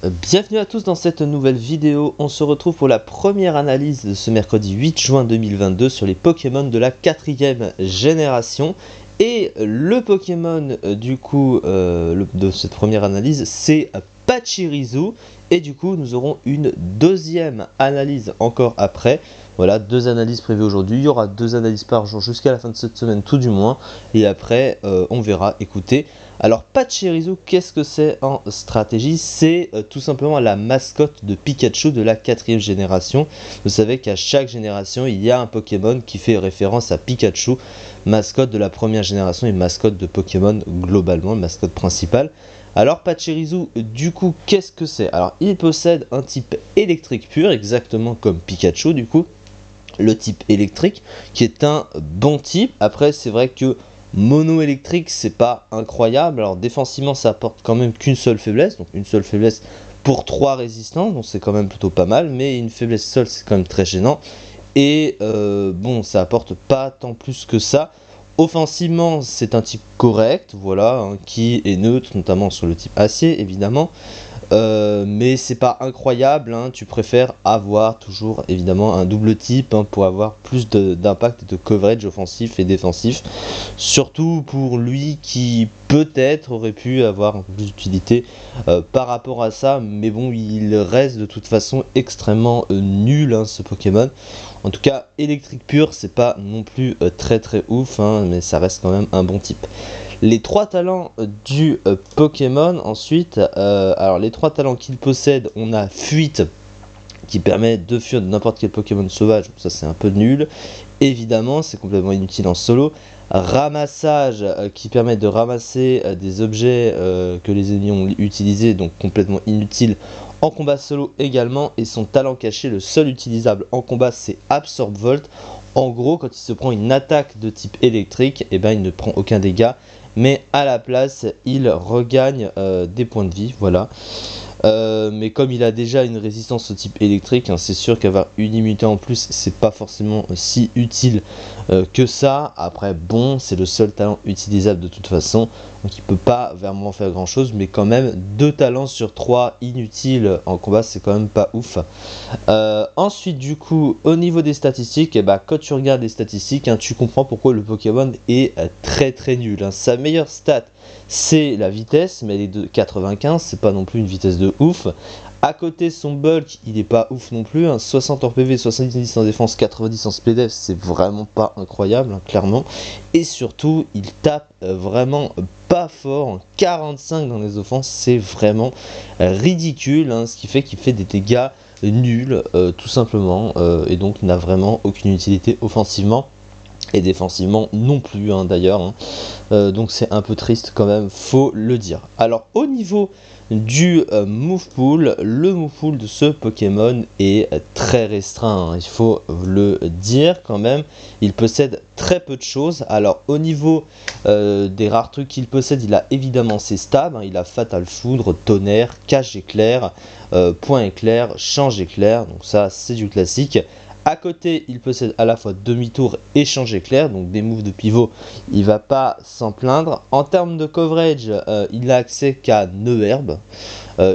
Bienvenue à tous dans cette nouvelle vidéo. On se retrouve pour la première analyse de ce mercredi 8 juin 2022 sur les Pokémon de la 4e génération. Et le Pokémon de cette première analyse, c'est Pachirisu. Et du coup, nous aurons une deuxième analyse encore après. Voilà, 2 analyses prévues aujourd'hui. Il y aura 2 analyses par jour jusqu'à la fin de cette semaine, tout du moins. Et après, on verra. Écoutez. Alors, Pachirisu, qu'est-ce que c'est en stratégie? C'est tout simplement la mascotte de Pikachu de la 4e génération. Vous savez qu'à chaque génération, il y a un Pokémon qui fait référence à Pikachu, mascotte de la première génération et mascotte de Pokémon globalement, mascotte principale. Alors Pachirisu, du coup, qu'est-ce que c'est? Alors, il possède un type électrique pur, exactement comme Pikachu, du coup. Le type électrique, qui est un bon type. Après, c'est vrai que mono électrique, c'est pas incroyable. Alors, défensivement, ça apporte quand même qu'une seule faiblesse. Donc, une seule faiblesse pour 3 résistants. Donc, c'est quand même plutôt pas mal. Mais une faiblesse seule, c'est quand même très gênant. Et bon, ça apporte pas tant plus que ça. Offensivement, c'est un type correct, voilà, hein, qui est neutre, notamment sur le type acier, évidemment. Mais c'est pas incroyable, hein, tu préfères avoir toujours évidemment un double type pour avoir plus d'impact et de coverage offensif et défensif. Surtout pour lui qui peut-être aurait pu avoir un peu plus d'utilité par rapport à ça, mais bon, il reste de toute façon extrêmement nul ce Pokémon. En tout cas, électrique pur, c'est pas non plus très ouf, mais ça reste quand même un bon type. Les 3 talents du Pokémon, ensuite, alors les 3 talents qu'il possède, on a fuite, qui permet de fuir de n'importe quel Pokémon sauvage, ça c'est un peu nul, évidemment, c'est complètement inutile en solo. Ramassage, qui permet de ramasser des objets que les ennemis ont utilisés, donc complètement inutile en combat solo également. Et son talent caché, le seul utilisable en combat, c'est Absorb Volt. En gros, quand il se prend une attaque de type électrique, il ne prend aucun dégât, mais à la place, il regagne des points de vie, voilà. Mais comme il a déjà une résistance au type électrique, c'est sûr qu'avoir une immunité en plus, c'est pas forcément si utile que ça. Après, bon, c'est le seul talent utilisable de toute façon, donc il peut pas vraiment faire grand chose, mais quand même 2 talents sur 3 inutiles en combat, c'est quand même pas ouf. Ensuite, du coup, au niveau des statistiques, quand tu regardes les statistiques, tu comprends pourquoi le Pokémon est très nul. Sa meilleure stat, c'est la vitesse, mais elle est de 95, c'est pas non plus une vitesse de ouf. À côté, son bulk, il est pas ouf non plus, 60 en PV, 70 en défense, 90 en SPDF, c'est vraiment pas incroyable, clairement. Et surtout, il tape vraiment pas fort, 45 dans les offenses, c'est vraiment ridicule, ce qui fait qu'il fait des dégâts nuls, tout simplement, et donc n'a vraiment aucune utilité offensivement. Et défensivement non plus d'ailleurs, donc c'est un peu triste quand même, faut le dire. Alors au niveau du move pool, le move pool de ce Pokémon est très restreint, il faut le dire quand même. Il possède très peu de choses. Alors au niveau des rares trucs qu'il possède, il a évidemment ses stabs, il a Fatal Foudre, Tonnerre, Cache Éclair, Point Éclair, Change Éclair, donc ça c'est du classique. À côté, il possède à la fois demi-tour et change éclair, donc des moves de pivot, il va pas s'en plaindre. En termes de coverage, il n'a accès qu'à Neuherbe.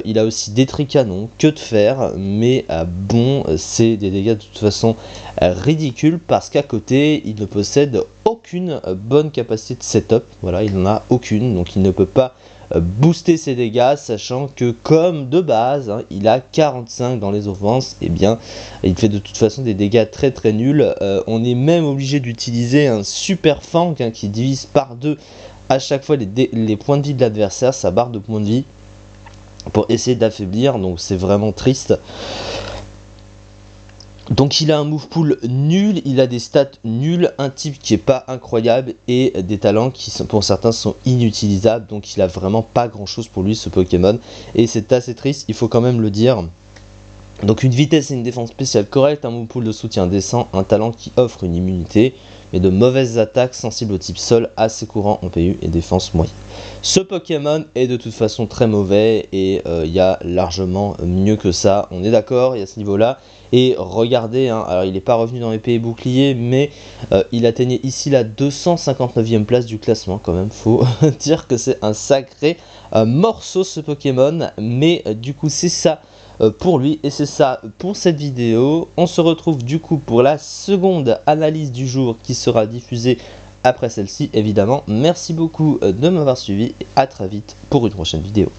Il a aussi des tricanons, que de fer, mais bon, c'est des dégâts de toute façon ridicules parce qu'à côté, il ne possède aucune bonne capacité de setup. Voilà, il n'en a aucune, donc il ne peut pas booster ses dégâts, sachant que comme de base il a 45 dans les offenses, et bien il fait de toute façon des dégâts très nuls. On est même obligé d'utiliser un super fang qui divise par 2 à chaque fois les points de vie de l'adversaire, sa barre de points de vie, pour essayer d'affaiblir, donc c'est vraiment triste. Donc il a un move pool nul, il a des stats nuls, un type qui est pas incroyable et des talents qui pour certains sont inutilisables, donc il a vraiment pas grand chose pour lui ce Pokémon et c'est assez triste, il faut quand même le dire. Donc une vitesse et une défense spéciale correcte, un move pool de soutien décent, un talent qui offre une immunité, mais de mauvaises attaques sensibles au type sol, assez courant en PU et défense moyenne. Ce Pokémon est de toute façon très mauvais et il y a largement mieux que ça, on est d'accord, il y a ce niveau-là. Et regardez, hein, alors il n'est pas revenu dans épée et bouclier, mais il atteignait ici la 259e place du classement quand même, faut dire que c'est un sacré morceau ce Pokémon, mais du coup c'est ça pour lui, et c'est ça pour cette vidéo. On se retrouve du coup pour la seconde analyse du jour qui sera diffusée après celle-ci évidemment. Merci beaucoup de m'avoir suivi et à très vite pour une prochaine vidéo.